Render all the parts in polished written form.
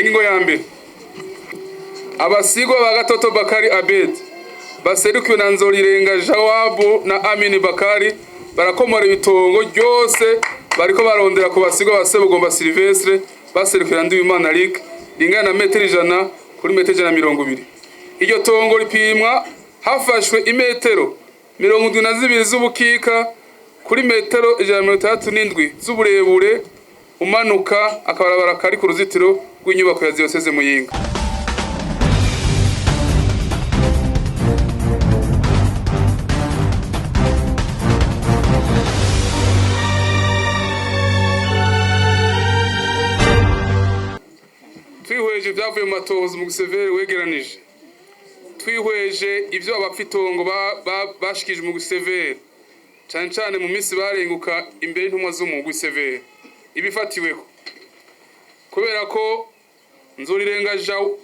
Ingingo ya mbere abasigwa ba Gatoto Bakari Abed baserukiwe na Nzorirenga Jawabu na Amini Bakari barakomora ibitongo ryose bariko barondera ku basigwa ba Sebugomba Silvestre baserukiwe na Nduwimana Lick ringana na metero 100 kuri metero 120. Iryo tongo ripimwa hafashwe imetero 72 z'ubukika kuri metero 137 z'uburebure umanuka akabarabara kari ku ruzitiro rw'inyubako ya Diyoseze Muyinga. Twihweje ibyavuye mu matohoza mu Gusevere wegeranije, twihweje ibyo abafitongo bashikije mu Gusevere cyane cyane mu minsi barenguka imbere y'intumwa zo mu Gusevere ibifatiweho kubera ko Nzorirenga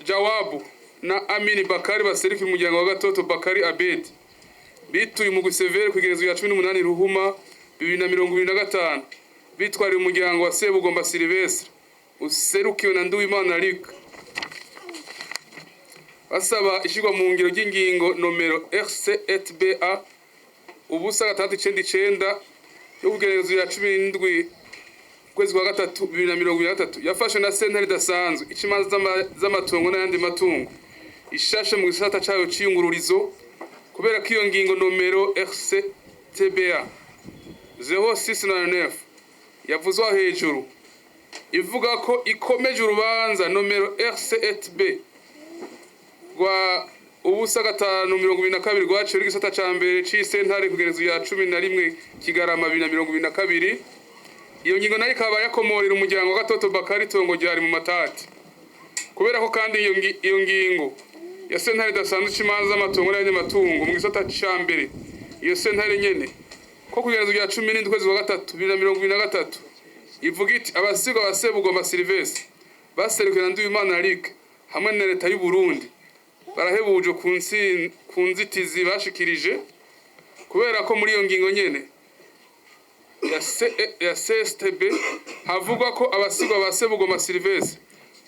Jawabu na Amini Bakari baserukiye umuryango wa Gatoto Bakari Abed bituye mu Gusevere kugerezwa ya 18 Ruhuma 2025 bitwariye umuryango wa Sebugomba Silvestre userukiwe na Nduwimana Lick basaba ishigwa mu ngiro ry'ingingo nomero RC7BA ubusa 399 yo kugerezwa ya 17 kwezi kwa gatatu 2023 yafashwe na sentare dasanzwe ikimanza z'amatongo n'ayandi matungo ishashe mu gisata cyayo ciyungururizo kubera ko iyo ngingo nomero RC7BA 0699 yavuzwa hejuru ivuga ko ikomeje urubanza nomero RC7B rwa ubusa 522 rwaciwe igisata ca mbere c'isentare kugerezwa ya 11 Kigarama 2022. Iyo ngingo nayo ikaba yakomorera umuryango wa Gatoto Bakari tongo ryari mu matati kubera ko kandi iyo ngingo ya sentare dasanzwe imanza z'amatongo n'ayandi matungo mu gisata ca mbere iyo sentare nyene ko kugerezwa ya 17 kwezi kwa gatatu 2023 ivuga iti abasigwa ba Sebugomba Silvestre baserukiwe na Nduwimana Lick hamwe na leta y'u Burundi barahebuje ku nzitizi bashikirije kubera ko muri iyo ngingo nyene ya CSTB havugwa ko abasigwa ba Sebugomba Silvestre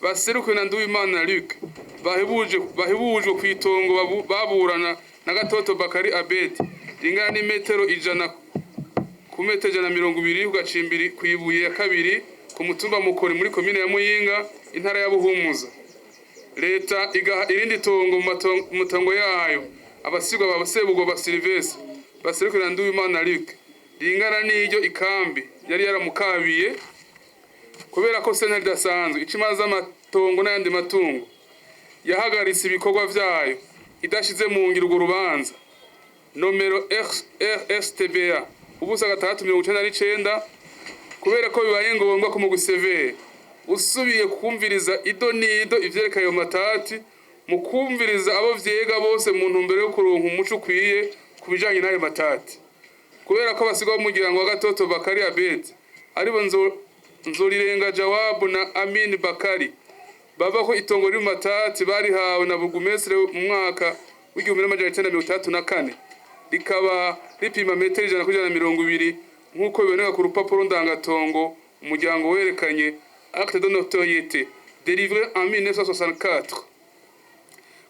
baserukiwe na Nduwimana Lick bahebuje ku itongo baburana na Gatoto Bakari Abed ringana ni metero 100 ku metero 120 ugacimbiri kwibuye ya kabiri ku mutumba mukori muri komine ya Muyinga intara ya Buhumuza. Leta igaha irindi tongo mu matongo yayo abasigwa ba Sebugomba Silvestre baserukiwe na Nduwimana Lick ringana n'iryo ikambi yari yaramukabiye kubera ko sentare dasanzwe ikimanza z'amatongo n'ayandi matungo yahagaritse ibikorwa vyayo idashize mu ngiro urwo rubanza nomero RSTBA ubusa 399 kubera ko bibaye ngombwa ko mu Gusevere usubiye kumviriza ido nido ivyereka ayo matati mu kumviriza abo vyega bose mu ntumbero yo kuronka umuco ukwiye kubijanye n'ayo matati kubera ko basigwa mu muryango wa Gatoto Bakari Abed aribo Nzorirenga Jawabu na Amini Bakari baba ko itongo riri matati bari hawe na Burugumestre mu mwaka w'1934 rikaba ripima metero 120 nkuko biboneka ku rupapuro ndangatongo umuryango werekanye acte de notoriété délivré en 1964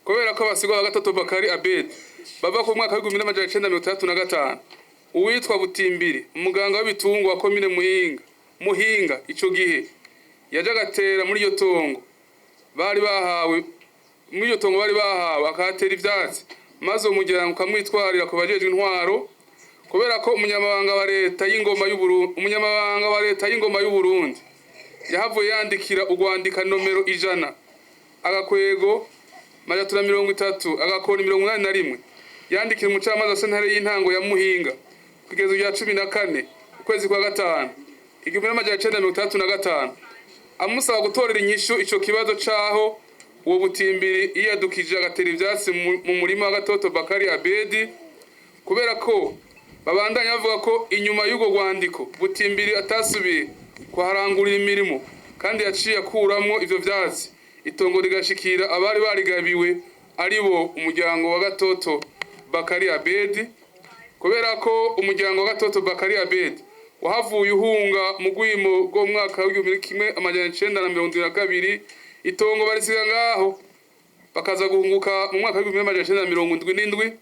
kubera ko basigwa ba Gatoto Bakari Abed baba ku mwaka w'1935 uwitwa Butimbiri umuganga w'ibitungwa wa komine Muhinga ico gihe yaje gatera muri iyo tongo bari bahawe akatera ivyatsi maze umuryango kamwitwarira ku bajejwe intwaro kubera ko umunyamabanga wa leta y'ingoma y'u Burundi yahavuye yandikira ugwandika nomero 100 agakwego 130 agakoni 81 yandikira umucamanza sentare y'intango ya Muhinga kugeza ya 14 ukwezi kwa gatanu 1935 amusaba gutorera inyishu ico kibazo caho uwo Butimbiri iyadukije agatera ivyatsi mu murima wa Gatoto Bakari Abed kubera ko babandanya bavuga ko inyuma y'ugo rwandiko Butimbiri atasubiye kuharangurira imirimo kandi yaciye akuramwo ivyo vyatsi itongo rigashikira abari barigabiwe aribo umuryango wa Gatoto Bakari Abed kubera ko umuryango wa Gatoto Bakari Abed wahavuye uhunga mu gwimo bwo mwaka w'1972 itongo barisiga ngaho bakaza guhunguka mu mwaka w'1977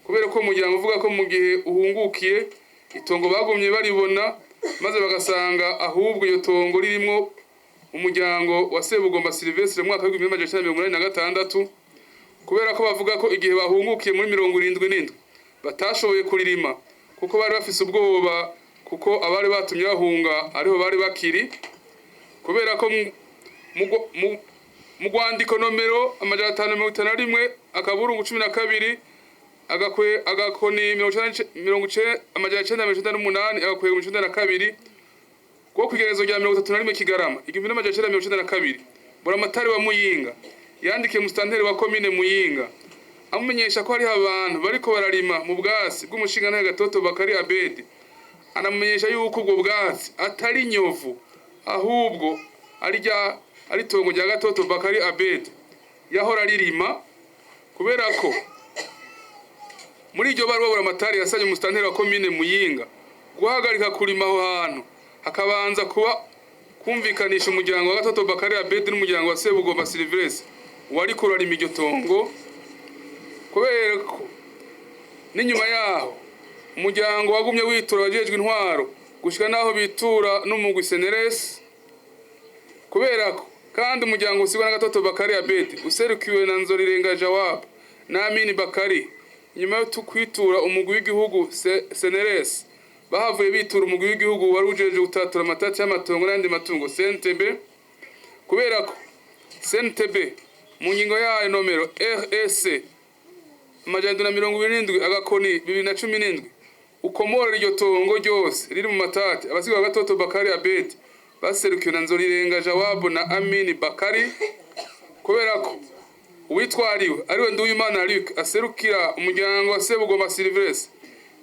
kubera ko umuryango uvuga ko mu gihe uhungukiye itongo bagumye baribona maze bagasanga ahubwo iyo tongo ririmo umuryango wa Sebugomba Sylvestre mu mwaka w'1986 kubera ko bavuga ko igihe bahungukiye muri 77 batashoboye kuririma kuko bari bafise ubwoba kuko abari batumye bahunga ariho bari bakiri kubera ko mu rwandiko nomero 551 akaburungu 12 agakoni 1998 agakwego 1992 ko kwigerezo rya 31 Kigarama 1992 Buramatari wa Muyinga yandikiye mustanteri wa komine Muyinga amumenyesha ko hari abantu bariko bararima mu bwasi bw'umushingana Gatoto Bakari Abedi anamumenyesha yuko ubwo bwasi atari nyovu ahubwo ari tongo rya Gatoto Bakari Abedi yahora ririma kubera ko muri iryo barwa Buramatari yasanye mustanteri wa komine Muyinga guhagarika kurima aho hantu hakabanza kuba kumvikanisha umuryango wa Gatoto Bakari Abedi n'umuryango wa Sebugomba Sylvestre wari kurarima iryo tongo kubera ko n'inyuma yaho umuryango wagumye witura abajejwe intwaro gushika naho bitura n'umugwi CNRS kubera ko kandi umuryango usigwa na Gatoto Bakari Abedi userukiwe na Nzorirenga Jawab na Amini Bakari nyuma yo tukwitura umugwi w'igihugu CNRS bahavuye bitura umugwi w'igihugu wari ujeje gutatura amatati y'amatongo n'andi matungo CNTB kubera ko CNTB mu ngingo yayo nomero REC 127 agakoni 2017 ukomora iryo tongo ryose riri mu matati abasigwa Gatoto Bakari Abedi baserukiwe na Nzorirenga Jawabu na Amini Bakari kubera ko uwitwariwe ariwe Nduwimana Luc aserukira umuryango wa Sebugomba Sylvestre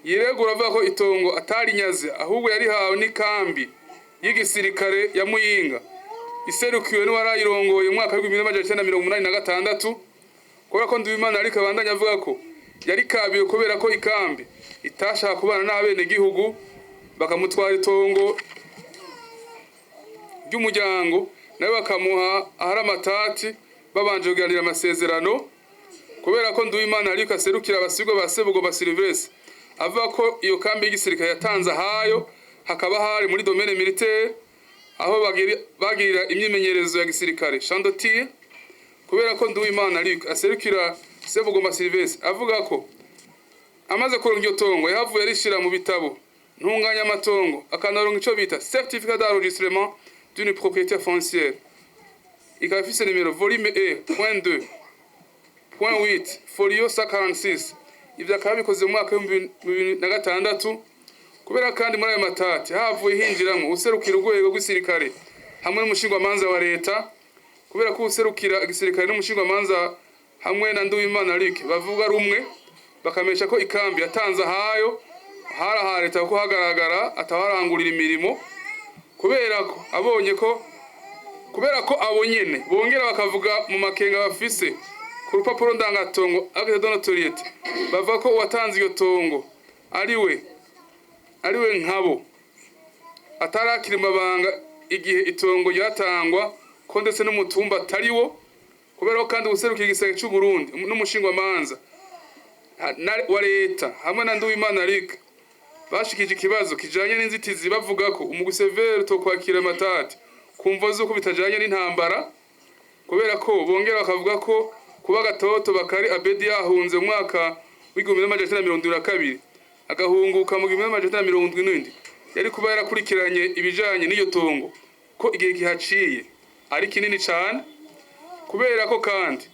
yiregura avuga ko itongo atari nyaze ahubwo yari hawe n'ikambi y'igisirikare ya Muyinga iserukiwe n'uwarayirongoye mu mwaka w'1986 kubera ko Nduwimana Luc abandanya avuga ko yari kabiwe kubera ko ikambi itashaka kubana n'abene gihugu bakamutwara itongo ry'umuryango nawe bakamuha ahari amatati babanje kuganira amasezerano kubera ko Nduwimana Luc aserukira abasigwa ba Sebugomba Sylvestre avuga ko iyo kambi y'igisirikare yatanze ahayo hakaba hari muri domaine militaire aho bagirira imyimenyerezo ya gisirikare Chandotir kubera ko Nduwimana Luc aserukira Sebugomba Sylvestre avuga ko amaze kuronka iryo tongo yahavuye rishira mu bitabo ntunganya amatongo akanaronka ico bita certificat d'enregistrement d'une propriété foncière ikaba ifise numero volume E.2.8 folio 146 ivyo akaba bikoze mu mwaka w'2006 kubera kandi muri ayo matati havuye hinjiramwo userukira urwego rw'isirikare hamwe n'umushingwamanza wa leta kubera ko userukira igisirikare n'umushingwamanza hamwe na Nduwimana Luc bavuga rumwe bakamesha ko ikambi yatanze ahayo haraha leta ko hagaragara atawarangurira imirimo kubera ko abonyene bongera bakavuga mu makenga bafise ku rupapuro ndangatongo acte de notoriété bavuga ko watanze iyo tongo ariwe nkabo atarakira mabanga igihe itongo ryatangwa ko ndetse n'umutumba atariwo kubera ko kandi userukira igisagara cy'u Burundi n'umushingwamanza wa leta hamwe na Nduwimana Luc bashikije ikibazo kijanye n'inzitizi bavuga ko umugwi severe to kwakira amatati kumva zuko bitajanye n'intambara kubera ko bongera bakavuga ko kuba Gatoto Bakari Abedi yahunze mu mwaka w'1972 agahunguka mu 1977 yari kuba yarakurikiranye ibijanye n'iyo tongo ko igihe gihaciye ari kinini cyane kubera ko kandi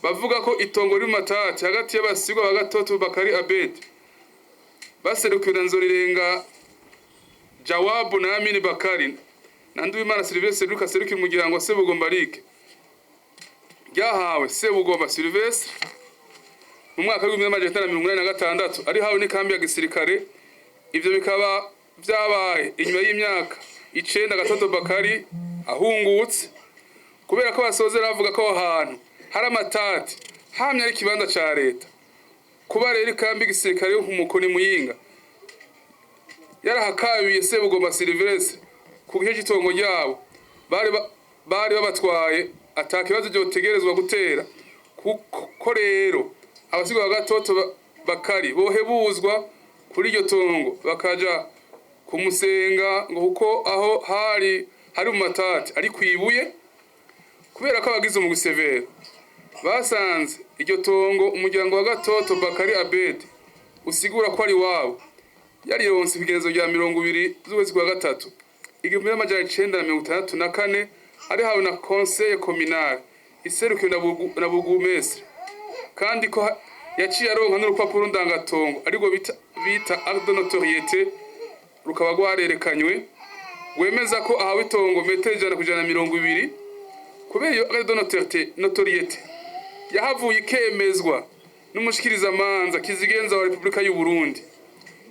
bavuga ko itongo riri matati hagati y'abasigwa ba Gatoto Bakari Abedi baserukiwe na Nzorirenga Jawabu na Amini Bakari na Nduwimana Sylvestre Luc aserukira umuryango wa Sebugomba Luc ryahawe Sebugomba Sylvestre mu mwaka w'1986 ari hawe n'ikambi ya gisirikare ivyo bikaba vyabaye inyuma y'imyaka 9 Gatoto Bakari ahungutse kubera ko basozera bavuga ko ahantu hari amatati hamye ari kibanza ca leta kuba rero ikambi gisirikare yo kumukoni Muyinga yarahakabiye Sebugomba Sylvestre ku gihe cy'itongo ryabo bari babatwaye atakibazo byotegerezwa gutera, kuko rero abasigwa Gatoto Bakari bohebuzwa kuri iryo tongo bakaja kumusenga ngo kuko aho hari mu matati ari kwibuye, kubera ko abagize umugwi severe basanze iryo tongo umuryango wa Gatoto Bakari Abed usigura ko ari wabo yarironse ibigerezo bya 20 z'ukwezi kwa gatatu 1964 ari hawe na conseil communal iserukiwe na Bugumestre, kandi ko yaciye aronka n'urupapuro ndangatongo ariko bita acte de notoriété rukaba rwarerekanywe wemeza ko ahawe itongo metero 120 kubera iyo acte de notoriété yahavuye ikemezwa n'umushikiriza manza kizigenza wa Republika y'u Burundi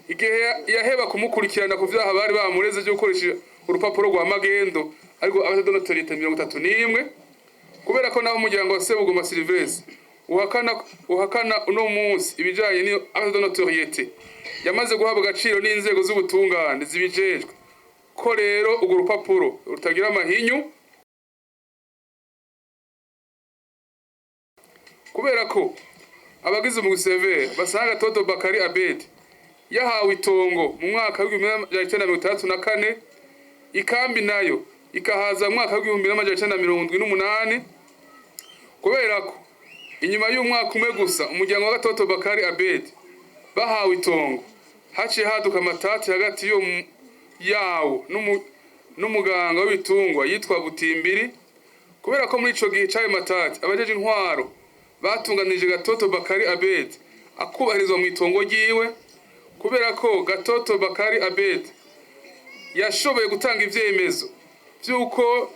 igihe yaheba kumukurikirana ku vyaha bari bamureze byo gukoresha urupapuro rwa magendo ariko acte de notoriété 31 kubera ko naho umuryango wa Sebugoma Sylvestre uhakana uno munsi ibijanye ni acte de notoriété yamaze guhabwa agaciro n'inzego z'ubutungane zibijejwe ko rero urwo rupapuro rutagira amahinyu, kubera ko abagize umugwi severe basanga Gatoto Bakari Abed yahawe itongo mu mwaka wa 1964 ikambi nayo ikahaza mu mwaka wa 1978, kubera ko inyuma y'umwaka umwe gusa umuryango wa Gatoto Bakari Abed bahawe itongo haciye haduka amatati hagati yawo n'umuganga w'ibitungwa yitwa Butimbiri, kubera ko muri ico gihe cyayo matati abajeje intwaro batunganije Gatoto Bakari Abed akubahirizwa mu itongo ryiwe, kubera ko Gatoto Bakari Abed yashoboye gutanga ivyemezo vyuko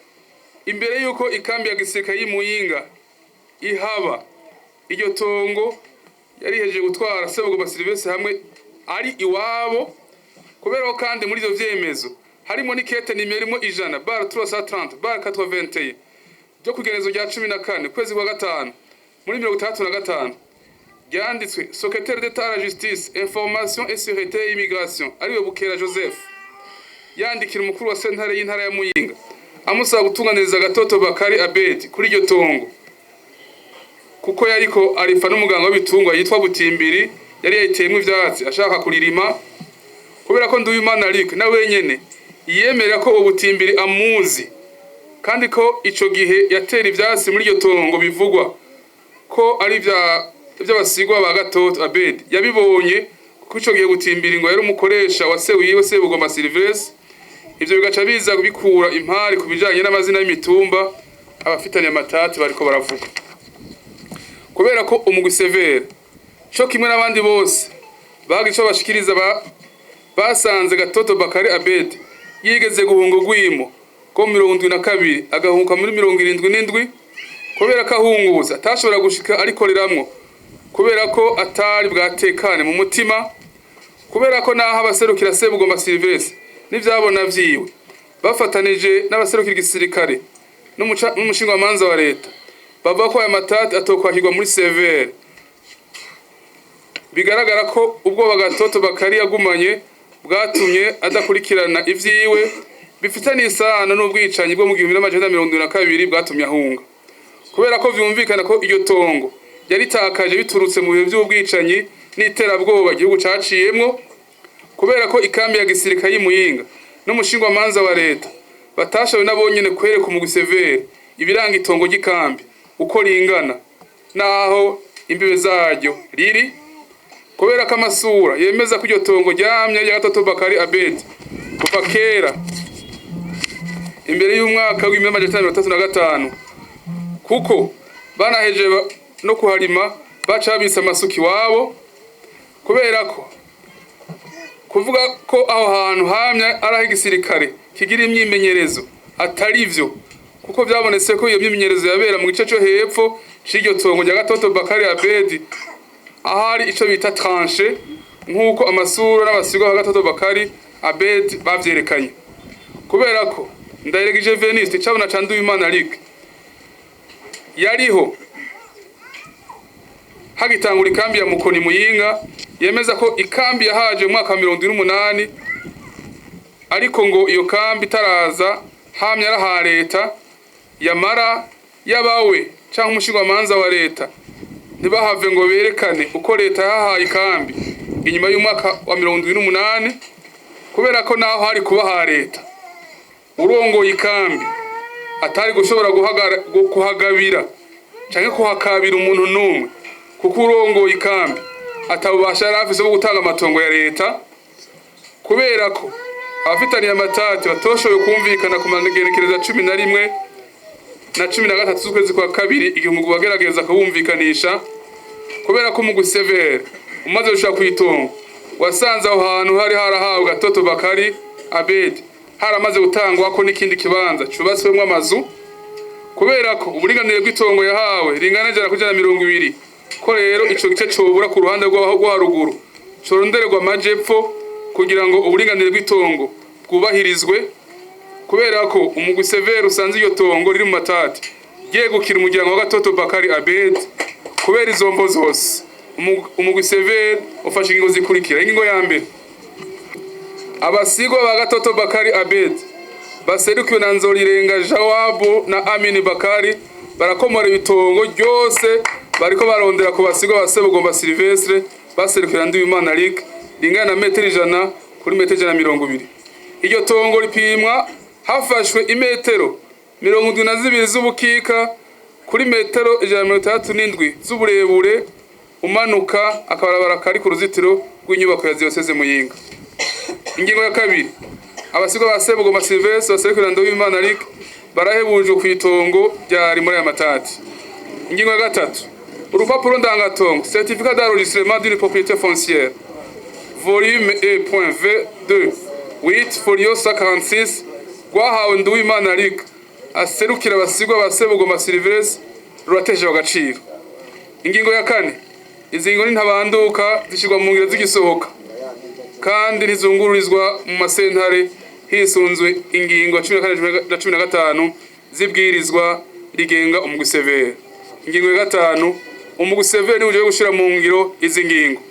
imbere yuko ikambi ya gisirikare y'Imuyinga ihaba iryo tongo yarihejeje gutwara Sebugoma Sylvestre hamwe ari iwabo, kubera ko kandi muri ivyo vyemezo harimo n'ikete nimero 100/330/81 byo kugerezo rya 14 kwezi kwa gatanu muri 1935 byanditswe secrétaire d'état à la justice information et sûreté immigration ariwe Bukera Joseph yandikira umukuru wa sentare y'intara ya Muyinga amusaba gutunganiriza Gatoto Bakari Abed kuri iryo tongo, kuko yariko arifa n'umuganga w'ibitungwa yitwa Butimbiri yari yayiteyemo ivyatsi ashaka kuririma, kubera ko Nduwimana Luc na wenyene yemera ko Butimbiri amuzi, kandi ko ico gihe yatera ivyatsi muri iryo tongo bivugwa ko ari by'abasigwa ba Gatoto Abed yabibonye, kuko ico gihe Butimbiri ngo yari umukoresha wa se wiwe Sebugoma Sylvestre. Ivyo bigaca biza kubikura impari kubijanye n'amazina y'imitumba abafitanye amatati bariko baravuga, kubera ko umugwi severe cyo kimwe n'abandi bose bagico bashikiriza basanze Gatoto Bakari Abed yigeze guhunga gwimo ko 72 agahunka muri 77, kubera ko ahunguza atashobora gushika arikoreramwo, kubera ko atari bwatekane mu mutima, kubera ko naho abaserukira Sebugoma Sylvestre n'ivyabona vyiwe bafatanije n'abaserukira igisirikare n'umushinga manza wa leta bava ko aya matati atokwakirwa muri severe. Bigaragara ko ubwo Gatoto Bakari yagumanye bwatumye adakurikirana ivyiwe bifitanye isano n'ubwicanyi bwo mu 1972 bwatumye ahunga, kubera ko vyumvikana ko iryo tongo yari takaje biturutse mu bihe by'ubwicanyi n'iterabwoba igihugu caciyemwo, kubera ko ikambi ya gisirikare y'Imuyinga n'umushingwa manza wa leta batashoboye nabonyene kwereka umugwi severe ibiranga itongo ry'ikambi uko ringana naho imbibe zaryo riri, kubera ko amasura yemeza ko iryo tongo ryamye ya Gatoto Bakari Abed kuva kera imbere y'umwaka wa 1935, kuko banaheje no kuharima baca babisa amasuki wabo, kubera ko kuvuga ko aho hantu hamye araho igisirikare kigira imyimenyerezo atari ivyo, kuko byabonetse ko iyo myimenyerezo yabera mu gice cyo hepfo c'iryo tongo rya Gatoto Bakari Abed ahari ico bita tranche, nkuko amasura n'abasigwa ba Gatoto Bakari Abed bavyerekanye, kubera ko Ndayiregije Veniste cabona ca Nduwimana Luc yariho hagitangura ikambi ya Mukoni Muyinga, yemeza ko ikambi yahaje mu mwaka wa 1978, ariko ngo iyo kambi taraza hamye araha leta yamara yabawe canke umushingamanza wa leta ntibahave ngo berekane uko leta yahaye ikambi inyuma y'umwaka wa 78 kubera ko naho hari kubaha leta urongoye ikambi atari gushobora kuhagabira canke kuhakabira umuntu numwe kuko urongoye ikambi atabubasha yarafise bwo gutanga amatongo ya leta kubera ko abafitaniye amatati batoshoboye kumvikana ku magenekereza 11 na 13 z'ukwezi kwa kabiri igihe umugwi wagerageza kubumvikanisha kubera ko umugwi severe umaze gushaka kwitongo wasanze aho hantu hari harahawe Gatoto Bakari Abedi haramaze gutangwa ko n'ikindi kibanza cubatswemwo amazu kubera ko uburinganire bw'itongo yahawe ringana jana kujana 200 ko rero ico gice cobura ku ruhande rwa haruguru corondererwa amajepfo kugira ngo uburinganire bw'itongo bwubahirizwe kubera ko umugwi severe usanze iyo tongo riri mu matati yegukira umuryango wa Gatoto Bakari Abedi kubera izombo zose umugwi severe ufashe ingingo zikurikira. Ingingo ya mbere, abasigwa ba Gatoto Bakari Abedi baserukiwe na Nzorirenga Jawabu na Amini Bakari barakomora ibitongo ryose bariko barondera ku basigwa ba Sebugomba Silvestre baserukiwe na Nduwimana Luc ringana na metero 100 kuri metero 120. Iryo tongo ripimwa hafashwe imetero 72 z'ubukika kuri metero 137 z'uburebure umanuka akabarabara kari ku ruzitiro rw'inyubako ya Diocese Muyinga. Ingingo ya kabiri, abasigwa ba Sebugomba Silvestre baserukiwe na Nduwimana Luc barahebujwe ku itongo ryari muri aya matati. Ingingo ya gatatu, urupapuro ndangatongo certificat d'enregistrement d'une propriété foncière volume E.V2 8 folio 146 rwahawe Nduwimana Luc aserukira abasigwa ba Sebugomba Silvestre rurateje agaciro. Ingingo ya kane, izi ngingo ntabanduka zishirwa mu ngiro zigisohoka kandi ntizungururizwa mu masentare hisunzwe ingingo 14 zibwirizwa rigenga umugwi severe. Ingingo ya gatanu, umugwi severe ni uje gushira mu ngiro izi ngingo